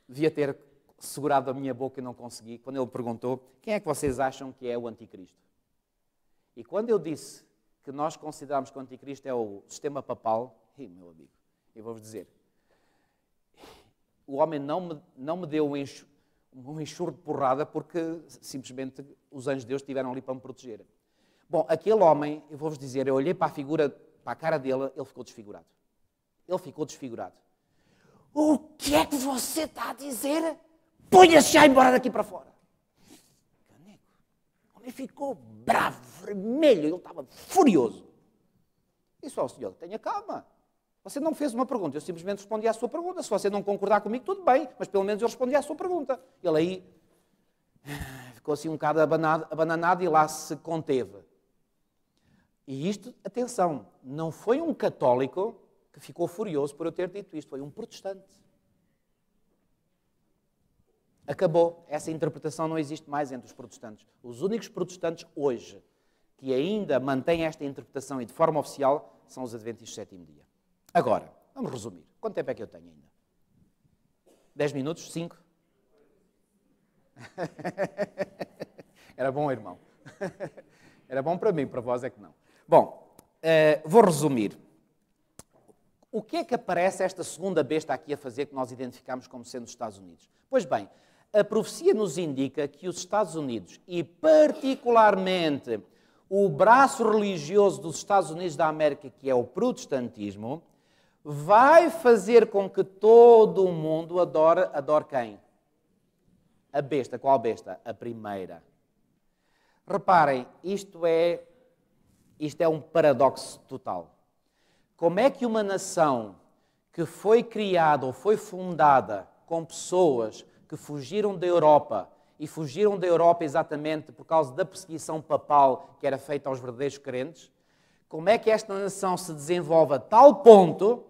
devia ter segurado a minha boca e não consegui, quando ele me perguntou, quem é que vocês acham que é o anticristo? E quando eu disse que nós consideramos que o anticristo é o sistema papal, meu amigo, eu vou-vos dizer, o homem não me deu um enxurro de porrada porque simplesmente os anjos de Deus estiveram ali para me proteger. Bom, aquele homem, eu vou-vos dizer, eu olhei para a figura, para a cara dele, ele ficou desfigurado. Ele ficou desfigurado. O que é que você está a dizer? Ponha-se já embora daqui para fora. Caneco. O homem ficou bravo, vermelho, ele estava furioso. Disse ao senhor, tenha calma. Você não me fez uma pergunta, eu simplesmente respondi à sua pergunta. Se você não concordar comigo, tudo bem, mas pelo menos eu respondi à sua pergunta. Ele aí ficou assim um bocado abananado e lá se conteve. E isto, atenção, não foi um católico que ficou furioso por eu ter dito isto, foi um protestante. Acabou. Essa interpretação não existe mais entre os protestantes. Os únicos protestantes hoje que ainda mantêm esta interpretação e de forma oficial são os adventistas do sétimo dia. Agora, vamos resumir. Quanto tempo é que eu tenho ainda? 10 minutos? 5? Era bom, irmão. Era bom para mim, para vós é que não. Bom, vou resumir. O que é que aparece esta segunda besta aqui a fazer que nós identificamos como sendo os Estados Unidos? Pois bem, a profecia nos indica que os Estados Unidos, e particularmente o braço religioso dos Estados Unidos da América, que é o protestantismo, vai fazer com que todo o mundo adore quem? A besta. Qual besta? A primeira. Reparem, isto é um paradoxo total. Como é que uma nação que foi criada ou foi fundada com pessoas que fugiram da Europa, e fugiram da Europa exatamente por causa da perseguição papal que era feita aos verdadeiros crentes, como é que esta nação se desenvolve a tal ponto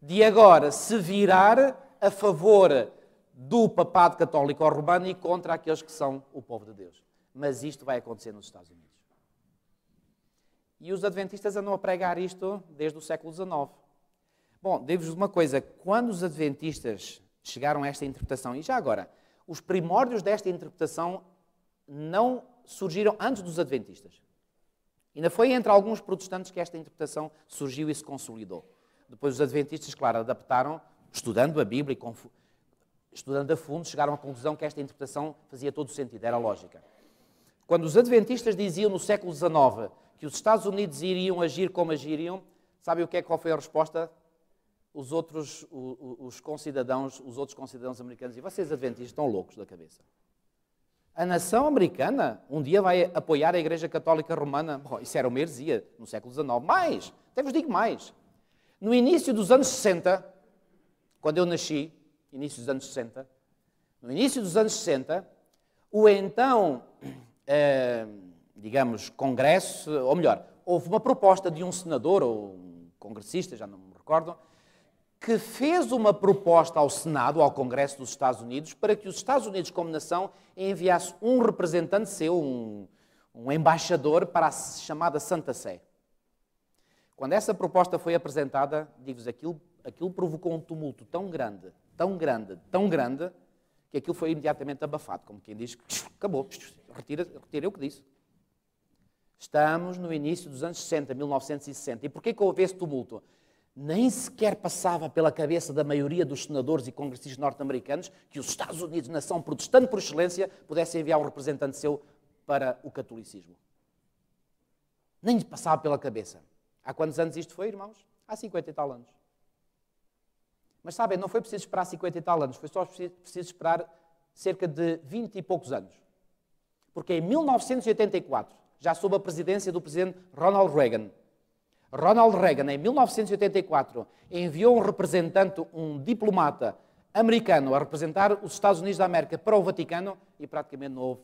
de agora se virar a favor do papado católico romano e contra aqueles que são o povo de Deus? Mas isto vai acontecer nos Estados Unidos. E os adventistas andam a pregar isto desde o século XIX. Bom, digo-vos uma coisa, quando os adventistas chegaram a esta interpretação, e já agora, os primórdios desta interpretação não surgiram antes dos adventistas. Ainda foi entre alguns protestantes que esta interpretação surgiu e se consolidou. Depois os adventistas, claro, adaptaram, estudando a Bíblia e estudando a fundo, chegaram à conclusão que esta interpretação fazia todo o sentido, era lógica. Quando os adventistas diziam no século XIX que os Estados Unidos iriam agir como agiriam, sabe qual foi a resposta? Os outros concidadãos americanos, e vocês adventistas estão loucos da cabeça. A nação americana um dia vai apoiar a Igreja Católica Romana? Bom, isso era uma heresia no século XIX. Mais, até vos digo mais. No início dos anos 60, quando eu nasci, no início dos anos 60, o então, digamos, Congresso, ou melhor, houve uma proposta de um senador, ou um congressista, já não me recordo, que fez uma proposta ao Senado, ao Congresso dos Estados Unidos, para que os Estados Unidos, como nação, enviasse um representante seu, um embaixador, para a chamada Santa Sé. Quando essa proposta foi apresentada, digo-vos, aquilo provocou um tumulto tão grande, que aquilo foi imediatamente abafado, como quem diz, acabou, retirei o que disse. Estamos no início dos anos 60, 1960. E porquê que houve esse tumulto? Nem sequer passava pela cabeça da maioria dos senadores e congressistas norte-americanos que os Estados Unidos, nação protestante por excelência, pudessem enviar um representante seu para o catolicismo. Nem lhe passava pela cabeça. Há quantos anos isto foi, irmãos? Há 50 e tal anos. Mas sabem, não foi preciso esperar 50 e tal anos, foi só preciso esperar cerca de 20 e poucos anos. Porque em 1984, já sob a presidência do presidente Ronald Reagan, em 1984, enviou um representante, um diplomata americano, a representar os Estados Unidos da América para o Vaticano e praticamente não houve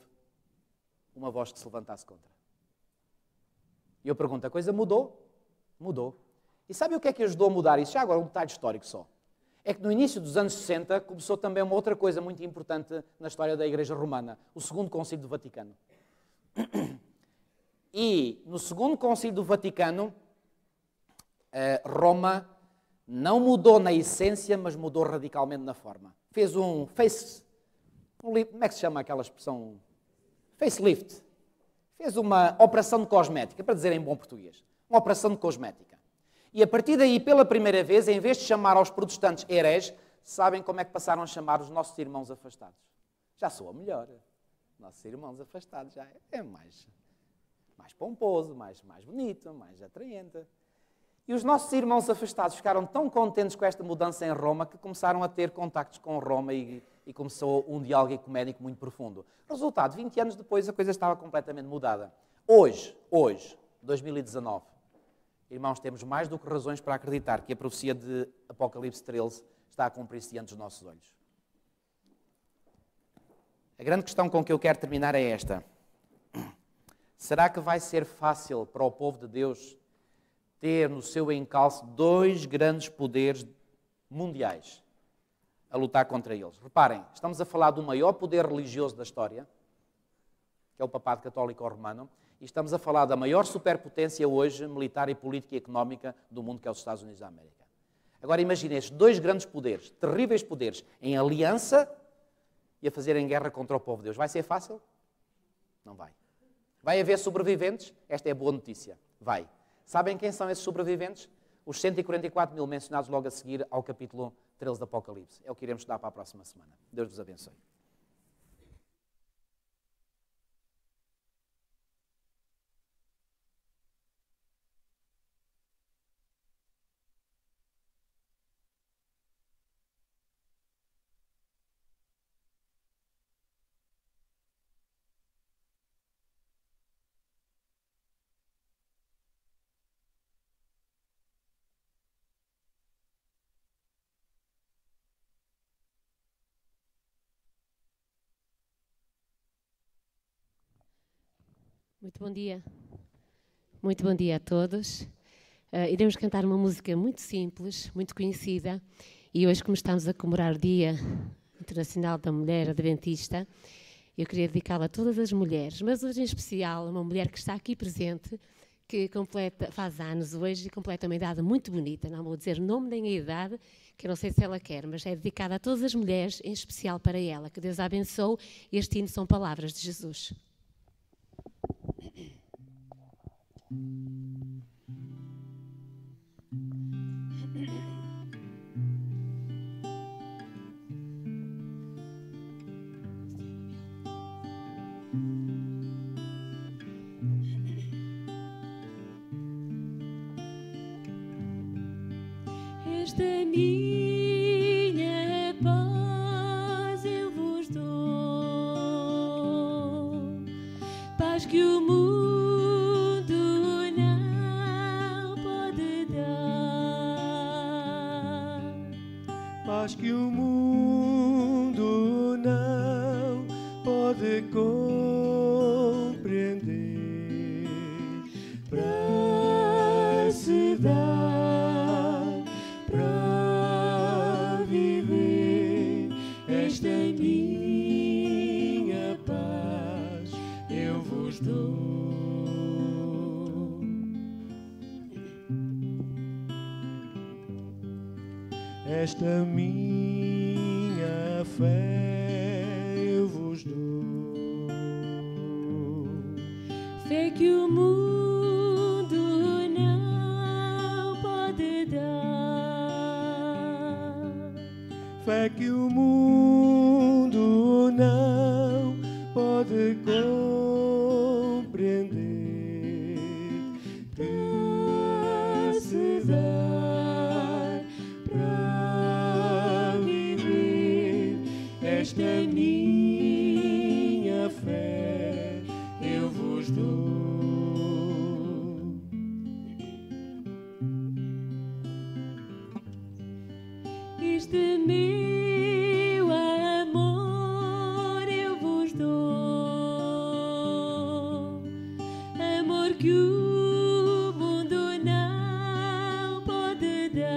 uma voz que se levantasse contra. E eu pergunto, a coisa mudou? Mudou. E sabe o que é que ajudou a mudar isso? Já agora um detalhe histórico só. É que no início dos anos 60 começou também uma outra coisa muito importante na história da Igreja Romana, o Segundo Concílio do Vaticano. E no Segundo Concílio do Vaticano, Roma não mudou na essência, mas mudou radicalmente na forma. Fez como é que se chama aquela expressão? Facelift. Fez uma operação de cosmética, para dizer em bom português. Uma operação de cosmética. E a partir daí, pela primeira vez, em vez de chamar aos protestantes hereges, sabem como é que passaram a chamar os nossos irmãos afastados? Já soa melhor. Nossos irmãos afastados já é mais pomposo, mais bonito, mais atraente. E os nossos irmãos afastados ficaram tão contentes com esta mudança em Roma que começaram a ter contactos com Roma e começou um diálogo ecuménico muito profundo. Resultado, 20 anos depois a coisa estava completamente mudada. Hoje, 2019, irmãos, temos mais do que razões para acreditar que a profecia de Apocalipse 13 está a cumprir-se diante dos nossos olhos. A grande questão com que eu quero terminar é esta. Será que vai ser fácil para o povo de Deus ter no seu encalço dois grandes poderes mundiais a lutar contra eles? Reparem, estamos a falar do maior poder religioso da história, que é o Papado Católico Romano, e estamos a falar da maior superpotência hoje, militar e política e económica do mundo, que é os Estados Unidos da América. Agora imaginem estes dois grandes poderes, terríveis poderes, em aliança e a fazerem guerra contra o povo de Deus. Vai ser fácil? Não vai. Vai haver sobreviventes? Esta é a boa notícia. Vai. Sabem quem são esses sobreviventes? Os 144 mil mencionados logo a seguir ao capítulo 13 do Apocalipse. É o que iremos estudar para a próxima semana. Deus vos abençoe. Muito bom dia. Muito bom dia a todos. Iremos cantar uma música muito simples, muito conhecida, e hoje, como estamos a comemorar o Dia Internacional da Mulher Adventista, eu queria dedicá-la a todas as mulheres, mas hoje em especial a uma mulher que está aqui presente, que faz anos hoje e completa uma idade muito bonita. Não vou dizer o nome nem a idade, que eu não sei se ela quer, mas é dedicada a todas as mulheres, em especial para ela. Que Deus a abençoe. Este hino são palavras de Jesus. Esta minha paz eu vos dou, paz que o mundo não pode dar, paz que o mundo não pode compreender, para se dar, para viver. Esta minha paz eu vos dou. Esta minha fé eu vos dou. Fé que o mundo não pode dar, Fé que o mundo não pode compreender, para se dar, para viver. Esta minha fé eu vos dou. este meu amor eu vos dou, amor que o mundo não pode dar,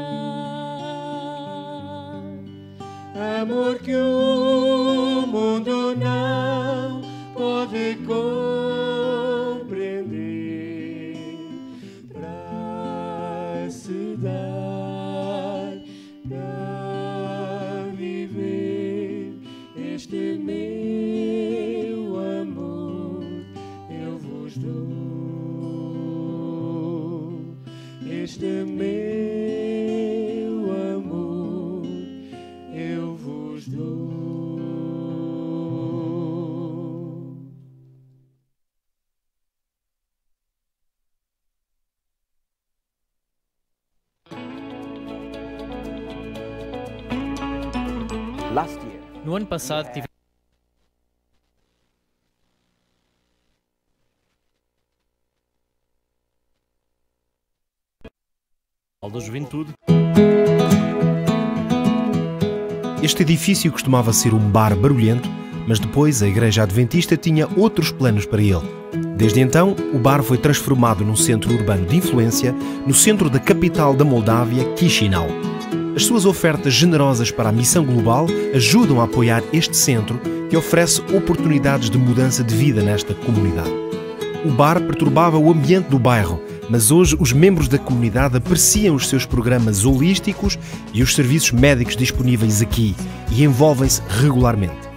Amor que o mundo não pode compreender, para se dar, para viver. Este meu amor eu vos dou. Este meu amor eu vos dou. Last year. No ano passado tive da juventude. Este edifício costumava ser um bar barulhento, mas depois a Igreja Adventista tinha outros planos para ele. Desde então, o bar foi transformado num centro urbano de influência no centro da capital da Moldávia, Chisinau. As suas ofertas generosas para a missão global ajudam a apoiar este centro que oferece oportunidades de mudança de vida nesta comunidade. O bar perturbava o ambiente do bairro, mas hoje os membros da comunidade apreciam os seus programas holísticos e os serviços médicos disponíveis aqui e envolvem-se regularmente.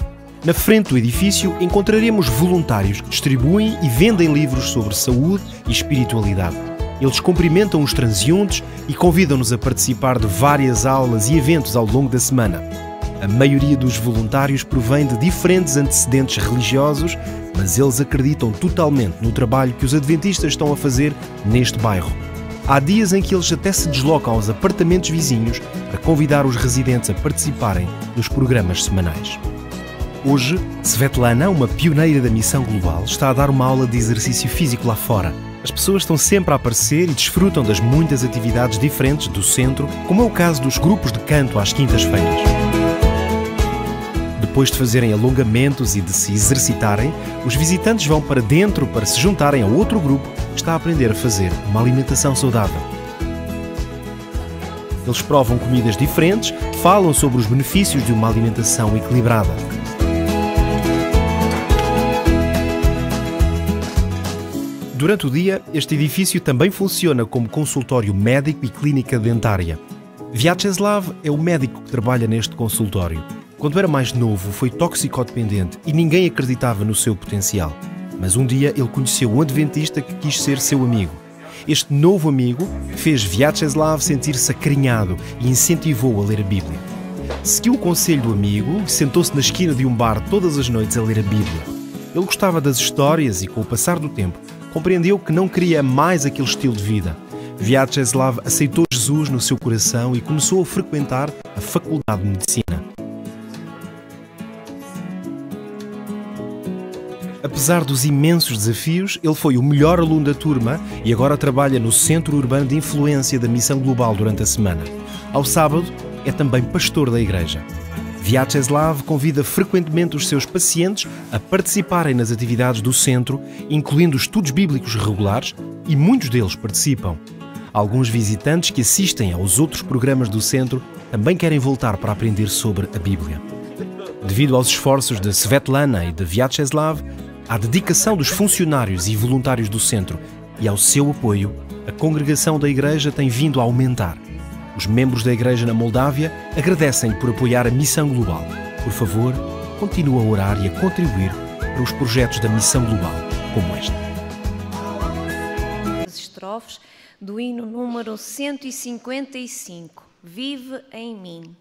Na frente do edifício encontraremos voluntários que distribuem e vendem livros sobre saúde e espiritualidade. Eles cumprimentam os transeuntes e convidam-nos a participar de várias aulas e eventos ao longo da semana. A maioria dos voluntários provém de diferentes antecedentes religiosos, mas eles acreditam totalmente no trabalho que os adventistas estão a fazer neste bairro. Há dias em que eles até se deslocam aos apartamentos vizinhos para convidar os residentes a participarem dos programas semanais. Hoje, Svetlana, uma pioneira da missão global, está a dar uma aula de exercício físico lá fora. As pessoas estão sempre a aparecer e desfrutam das muitas atividades diferentes do centro, como é o caso dos grupos de canto às quintas-feiras. Depois de fazerem alongamentos e de se exercitarem, os visitantes vão para dentro para se juntarem a outro grupo que está a aprender a fazer uma alimentação saudável. Eles provam comidas diferentes, falam sobre os benefícios de uma alimentação equilibrada. Durante o dia, este edifício também funciona como consultório médico e clínica dentária. Vyacheslav é o médico que trabalha neste consultório. Quando era mais novo, foi toxicodependente e ninguém acreditava no seu potencial. Mas um dia ele conheceu um adventista que quis ser seu amigo Este novo amigo fez Vyacheslav sentir-se acarinhado e incentivou a ler a Bíblia. Seguiu o conselho do amigo e sentou-se na esquina de um bar todas as noites a ler a Bíblia. Ele gostava das histórias e, com o passar do tempo, compreendeu que não queria mais aquele estilo de vida. Vyacheslav aceitou Jesus no seu coração e começou a frequentar a Faculdade de Medicina. Apesar dos imensos desafios, ele foi o melhor aluno da turma e agora trabalha no Centro Urbano de Influência da Missão Global durante a semana. Ao sábado, é também pastor da igreja. Vyacheslav convida frequentemente os seus pacientes a participarem nas atividades do centro, incluindo estudos bíblicos regulares, e muitos deles participam. Alguns visitantes que assistem aos outros programas do centro também querem voltar para aprender sobre a Bíblia. Devido aos esforços de Svetlana e de Vyacheslav, à dedicação dos funcionários e voluntários do centro e ao seu apoio, a congregação da igreja tem vindo a aumentar. Os membros da igreja na Moldávia agradecem por apoiar a Missão Global. Por favor, continue a orar e a contribuir para os projetos da Missão Global, como este. As estrofes do hino número 155, Vive em mim.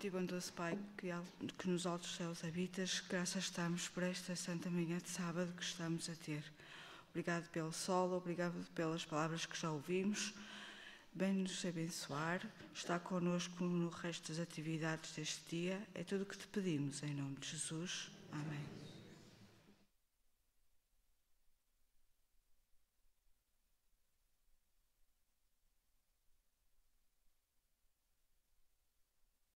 Santo e bondoso Pai, que nos altos céus habitas, graças estamos por esta santa manhã de sábado que estamos a ter. Obrigado pelo sol, obrigado pelas palavras que já ouvimos. Bem-nos abençoar, está connosco no resto das atividades deste dia. É tudo o que te pedimos, em nome de Jesus. Amém.